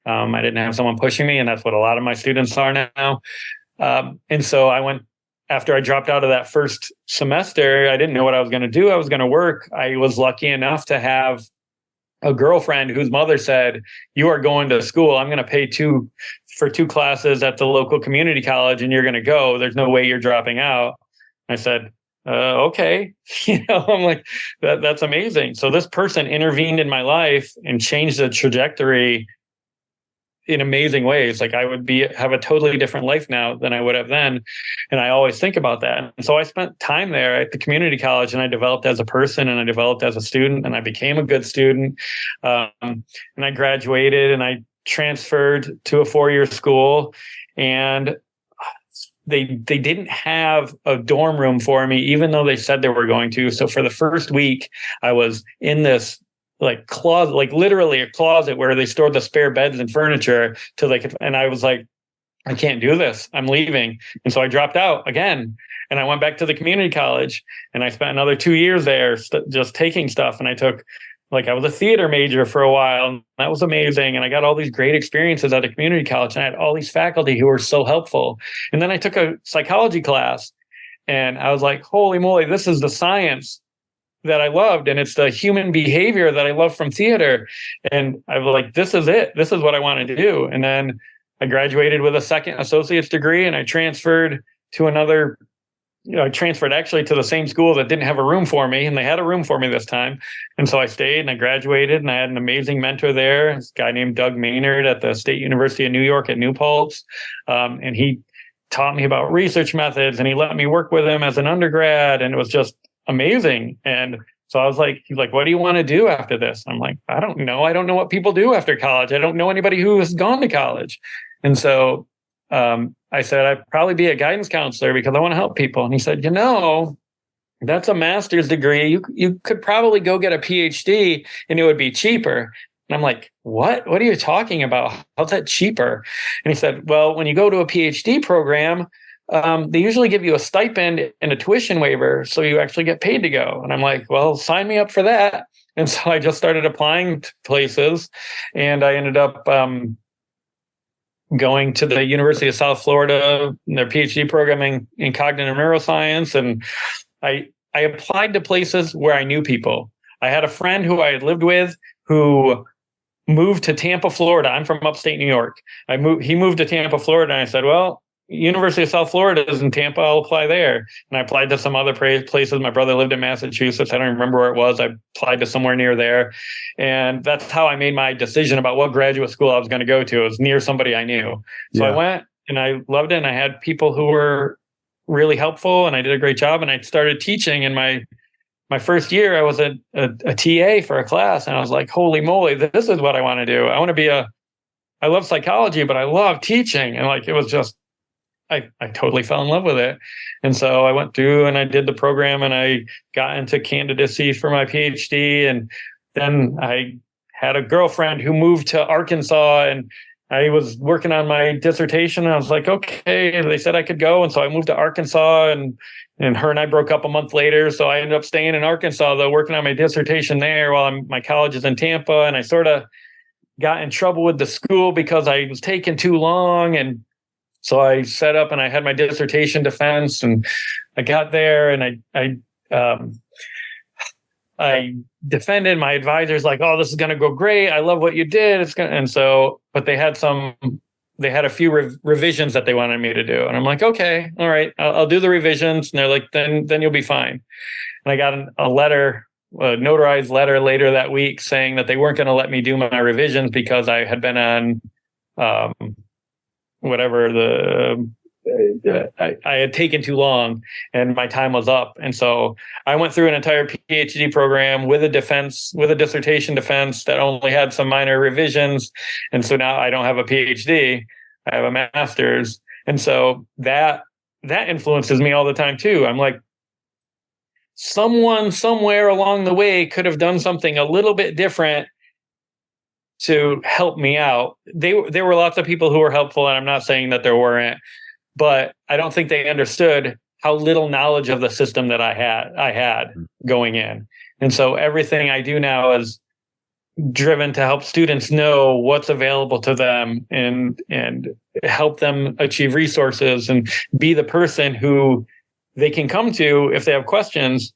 I didn't have someone pushing me, and that's what a lot of my students are now. And so I went, after I dropped out of that first semester, I didn't know what I was going to do. I was going to work. I was lucky enough to have a girlfriend whose mother said, "You are going to school. I'm going to pay for 2 classes at the local community college, and you're going to go. There's no way you're dropping out." I said, okay. I'm like, that's amazing. So this person intervened in my life and changed the trajectory in amazing ways. Like I would have a totally different life now than I would have then. And I always think about that. And so I spent time there at the community college, and I developed as a person, and I developed as a student, and I became a good student. And I graduated, and I transferred to a 4-year school, and they didn't have a dorm room for me, even though they said they were going to. So for the first week, I was in this closet, literally a closet where they stored the spare beds and furniture and I was like, I can't do this. I'm leaving. And so I dropped out again. And I went back to the community college and I spent another 2 years there just taking stuff. And I took, I was a theater major for a while. And that was amazing. And I got all these great experiences at the community college. And I had all these faculty who were so helpful. And then I took a psychology class and I was like, holy moly, this is the science that I loved. And it's the human behavior that I love from theater. And I was like, this is it. This is what I wanted to do. And then I graduated with a second associate's degree and I transferred to I transferred actually to the same school that didn't have a room for me, and they had a room for me this time. And so I stayed and I graduated and I had an amazing mentor there, this guy named Doug Maynard at the State University of New York at New Paltz. And he taught me about research methods and he let me work with him as an undergrad, and it was just amazing. And so I was like, he's like, what do you want to do after this? I'm like, I don't know. I don't know what people do after college. I don't know anybody who has gone to college. And so I said, I'd probably be a guidance counselor because I want to help people. And he said, that's a master's degree. You could probably go get a PhD and it would be cheaper. And I'm like, what? What are you talking about? How's that cheaper? And he said, well, when you go to a PhD program, they usually give you a stipend and a tuition waiver, so you actually get paid to go. And I'm like, well, sign me up for that. And so I just started applying to places, and I ended up going to the University of South Florida, their PhD program in cognitive neuroscience. And I applied to places where I knew people. I had a friend who I had lived with who moved to Tampa, Florida. I'm from upstate New York. He moved to Tampa, Florida, and I said, well, University of South Florida is in Tampa. I'll apply there. And I applied to some other places. My brother lived in Massachusetts. I don't remember where it was. I applied to somewhere near there. And that's how I made my decision about what graduate school I was going to go to. It was near somebody I knew. So I went and I loved it. And I had people who were really helpful and I did a great job. And I started teaching in my first year. I was a TA for a class. And I was like, holy moly, this is what I want to do. I want to be I love psychology, but I love teaching. And it was just, I totally fell in love with it. And so I went through and I did the program and I got into candidacy for my PhD. And then I had a girlfriend who moved to Arkansas and I was working on my dissertation. And I was like, okay, they said I could go. And so I moved to Arkansas and her and I broke up a month later. So I ended up staying in Arkansas, though, working on my dissertation there while my college is in Tampa. And I sort of got in trouble with the school because I was taking too long. And so I set up and I had my dissertation defense and I got there and I defended. My advisor's like, oh, this is going to go great. I love what you did. But they had a few revisions that they wanted me to do. And I'm like, okay, all right, I'll do the revisions. And they're like, then you'll be fine. And I got a notarized letter later that week saying that they weren't going to let me do my revisions because I had been on, I had taken too long and my time was up. And so I went through an entire PhD program with a dissertation defense that only had some minor revisions. And so now I don't have a PhD, I have a master's. And so that influences me all the time too. I'm like, someone somewhere along the way could have done something a little bit different to help me out. There were lots of people who were helpful, and I'm not saying that there weren't, but I don't think they understood how little knowledge of the system that I had going in. And so everything I do now is driven to help students know what's available to them and help them achieve resources and be the person who they can come to if they have questions.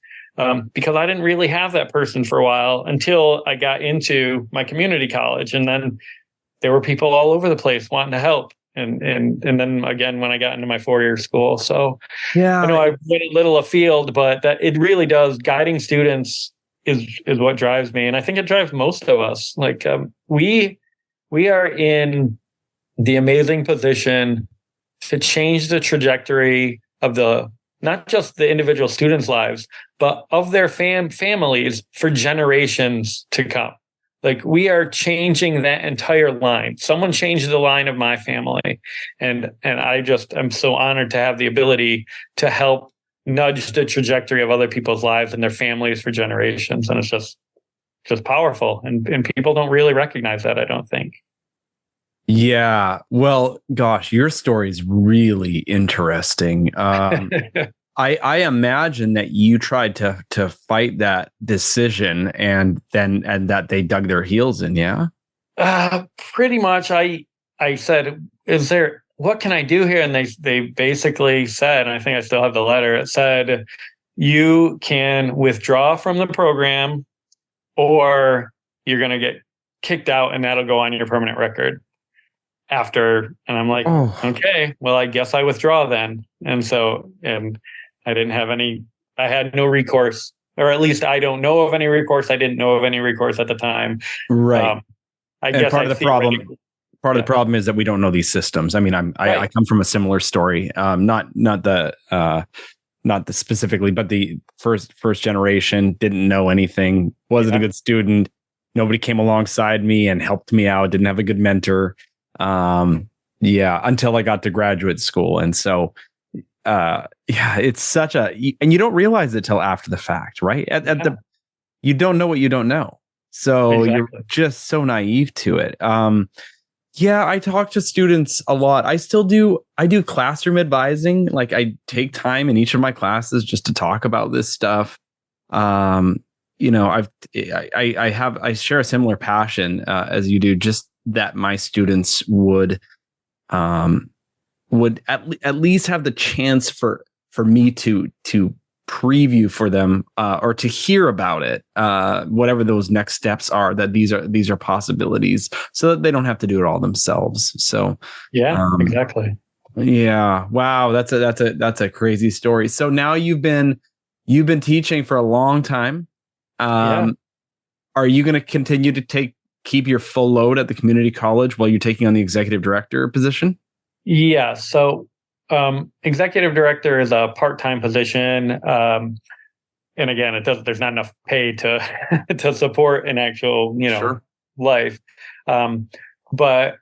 Because I didn't really have that person for a while until I got into my community college. And then there were people all over the place wanting to help. And then again, when I got into my 4-year school. So I know I went a little afield, but that it really does. Guiding students is what drives me. And I think it drives most of us. We are in the amazing position to change the trajectory of not just the individual students' lives, but of their families for generations to come. We are changing that entire line. Someone changed the line of my family. And I'm so honored to have the ability to help nudge the trajectory of other people's lives and their families for generations. And it's just powerful. And people don't really recognize that, I don't think. Yeah. Well, gosh, your story is really interesting. I imagine that you tried to fight that decision and that they dug their heels in. Yeah. Pretty much. I said, what can I do here? And they basically said, and I think I still have the letter. It said, you can withdraw from the program, or you're going to get kicked out, and that'll go on your permanent record after. And I'm like, okay, well, I guess I withdraw then. And I didn't have I had no recourse, or at least I don't know of any recourse. I didn't know of any recourse at the time. Right. I guess part of the problem is that we don't know these systems. I mean, I come from a similar story. Not the specifically, but the first generation didn't know anything, wasn't a good student. Nobody came alongside me and helped me out. Didn't have a good mentor. Until I got to graduate school. And so, it's such and you don't realize it till after the fact, right? You don't know what you don't know. So you're just so naive to it. I talk to students a lot. I do classroom advising. Like, I take time in each of my classes just to talk about this stuff. I share a similar passion as you do, just that my students would at least have the chance for me to preview for them or to hear about it, whatever those next steps are, that these are possibilities, so that they don't have to do it all themselves. So exactly. Yeah. Wow. That's a crazy story. So now you've been teaching for a long time. Are you going to continue to keep your full load at the community college while you're taking on the executive director position? Yeah. So executive director is a part-time position. And again, there's not enough pay to to support an actual, life. But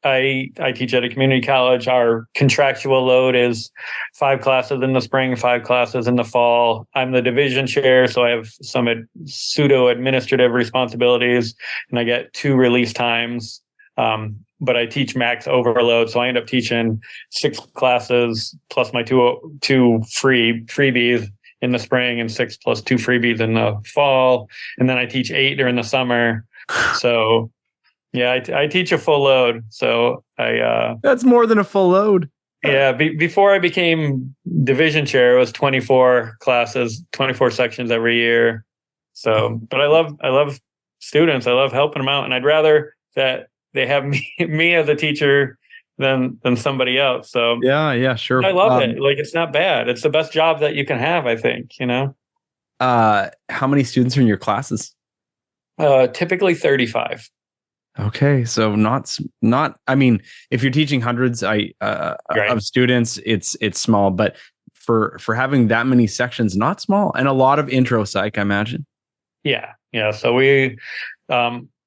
I teach at a community college. Our contractual load is 5 classes in the spring, 5 classes in the fall. I'm the division chair, so I have some pseudo administrative responsibilities, and I get 2 release times. But I teach max overload, so I end up teaching 6 classes plus my two freebies in the spring, and 6 plus 2 freebies in the fall, and then I teach 8 during the summer. So yeah, I teach a full load. So that's more than a full load. Yeah, before I became division chair, it was 24 classes, 24 sections every year. So, but I love students. I love helping them out, and I'd rather that they have me as a teacher than somebody else. So yeah, sure. I love it. Like, it's not bad. It's the best job that you can have, I think. How many students are in your classes? Typically 35. Okay, so not. I mean, if you're teaching hundreds of students, it's small. But for having that many sections, not small, and a lot of intro psych, I imagine. Yeah. So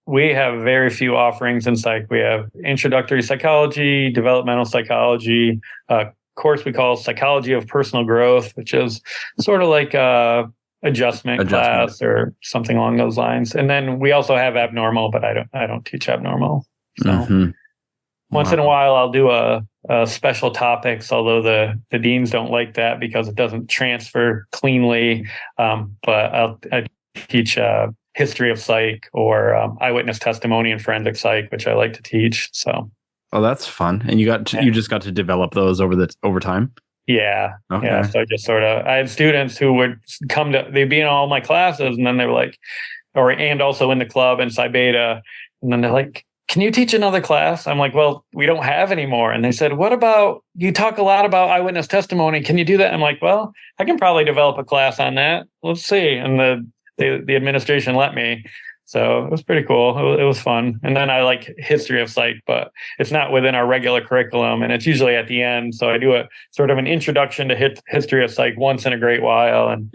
we have very few offerings in psych. We have introductory psychology, developmental psychology, course we call psychology of personal growth, which is sort of like adjustment class or something along those lines. And then we also have abnormal, but I don't teach abnormal. So once in a while I'll do a special topics, although the deans don't like that because it doesn't transfer cleanly. But I teach history of psych or eyewitness testimony and forensic psych, which I like to teach. So that's fun. And you just got to develop those over time. Yeah. Okay. Yeah. So I just I had students who would they'd be in all my classes, and then they were like, and also in the club and Psi Beta. And then they're like, can you teach another class? I'm like, well, we don't have any more. And they said, what about, you talk a lot about eyewitness testimony. Can you do that? I'm like, well, I can probably develop a class on that. Let's see. And the administration let me. So it was pretty cool. It was fun. And then I like history of psych, but it's not within our regular curriculum, and it's usually at the end. So I do a sort of an introduction to history of psych once in a great while. And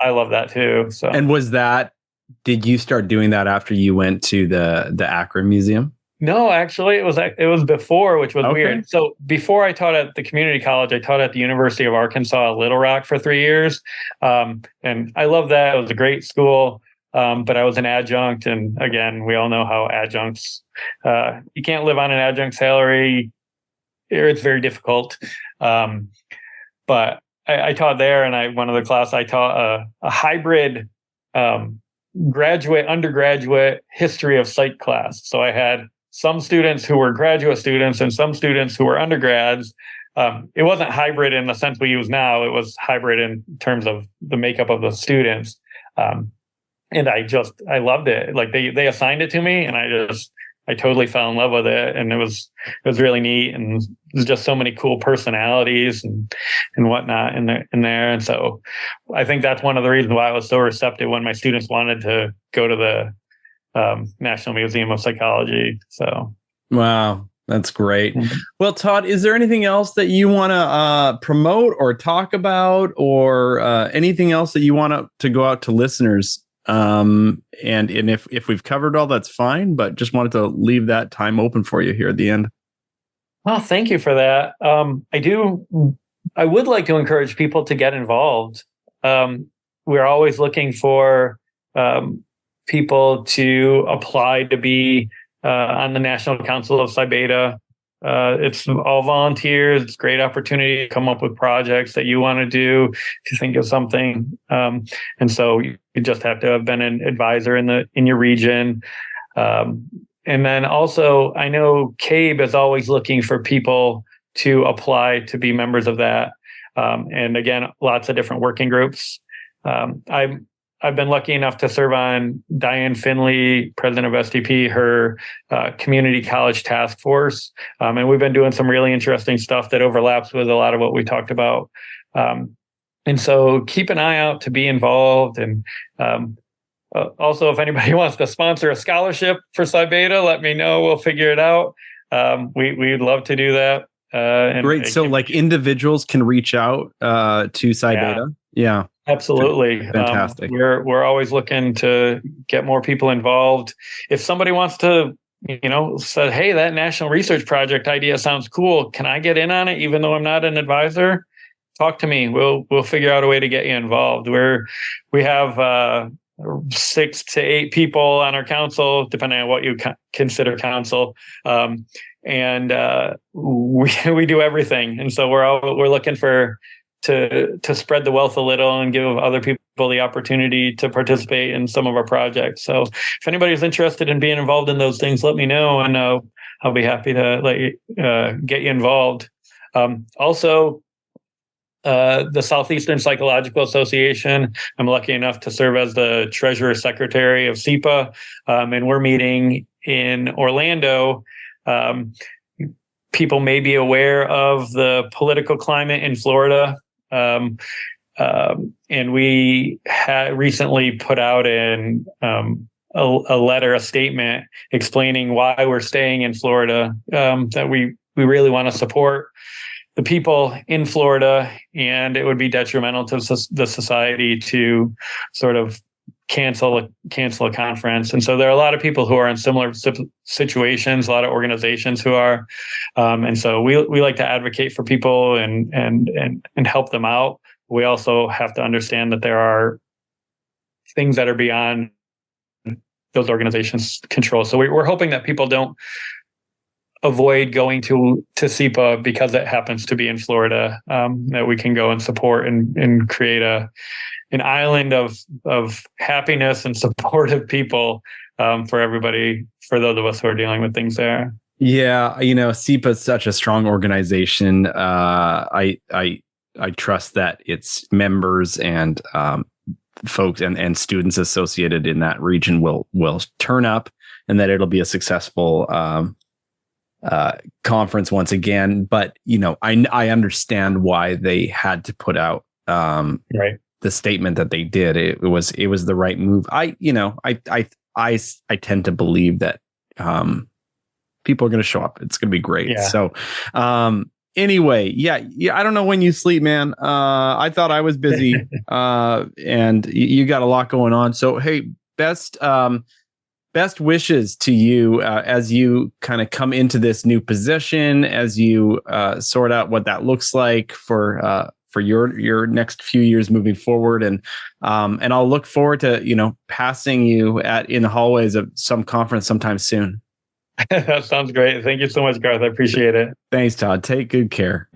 I love that too. So, and did you start doing that after you went to the Akron Museum? No, actually it was before, which was weird. So before I taught at the community college, I taught at the University of Arkansas, Little Rock for 3 years. And I love that. It was a great school. but I was an adjunct. And again, we all know how adjuncts, you can't live on an adjunct salary. It's very difficult. But I taught there, and one of the class I taught a hybrid undergraduate history of psych class. So I had some students who were graduate students and some students who were undergrads. It wasn't hybrid in the sense we use now. It was hybrid in terms of the makeup of the students. And I loved it. Like they assigned it to me, and I totally fell in love with it. And it was really neat. And there's just so many cool personalities and whatnot in there. And so I think that's one of the reasons why I was so receptive when my students wanted to go to the National Museum of Psychology. So. Wow. That's great. Well, Todd, is there anything else that you want to promote or talk about, or anything else that you want to go out to listeners? And if we've covered all, that's fine, but just wanted to leave that time open for you here at the end. Well, thank you for that. I would like to encourage people to get involved. We're always looking for people to apply to be on the National Council of Psi Beta. It's all volunteers. It's a great opportunity to come up with projects that you want to do, if you think of something. And so you just have to have been an advisor in your region. And then also, I know CABE is always looking for people to apply to be members of that. And again, lots of different working groups. I've been lucky enough to serve on Diane Finley, president of SDP, her community college task force. And we've been doing some really interesting stuff that overlaps with a lot of what we talked about. And so keep an eye out to be involved. And also, if anybody wants to sponsor a scholarship for Psi Beta, let me know. We'll figure it out. We'd love to do that. Great. So like individuals can reach out to Psi Beta? Yeah. Absolutely. Fantastic. We're always looking to get more people involved. If somebody wants to, say, hey, that national research project idea sounds cool. Can I get in on it even though I'm not an advisor? Talk to me. We'll figure out a way to get you involved. We have 6 to 8 people on our council, depending on what you consider council. And we do everything. And so we're looking to spread the wealth a little and give other people the opportunity to participate in some of our projects. So if anybody's interested in being involved in those things, let me know, and I'll be happy to let you get you involved. Also, the Southeastern Psychological Association, I'm lucky enough to serve as the treasurer secretary of SEPA, and we're meeting in Orlando. People may be aware of the political climate in Florida. And we had recently put out a statement explaining why we're staying in Florida, that we really want to support the people in Florida, and it would be detrimental to the society to sort of cancel a conference. And so there are a lot of people who are in similar situations, a lot of organizations who are, and so we like to advocate for people and help them out. We also have to understand that there are things that are beyond those organizations' control. So we're hoping that people don't avoid going to SEPA because it happens to be in Florida, that we can go and support and create an island of happiness and supportive people for everybody, for those of us who are dealing with things there. Yeah, SEPA is such a strong organization. I trust that its members and folks and students associated in that region will turn up, and that it'll be a successful conference once again. But I understand why they had to put out the statement that they did. It was the right move. I tend to believe that people are going to show up. It's going to be great. Yeah. So anyway, yeah. I don't know when you sleep, man. I thought I was busy, and you got a lot going on. So hey, best wishes to you as you kind of come into this new position, as you sort out what that looks like for for your next few years moving forward. And I'll look forward to, passing you in the hallways of some conference sometime soon. That sounds great. Thank you so much, Garth. I appreciate it. Thanks, Todd. Take good care.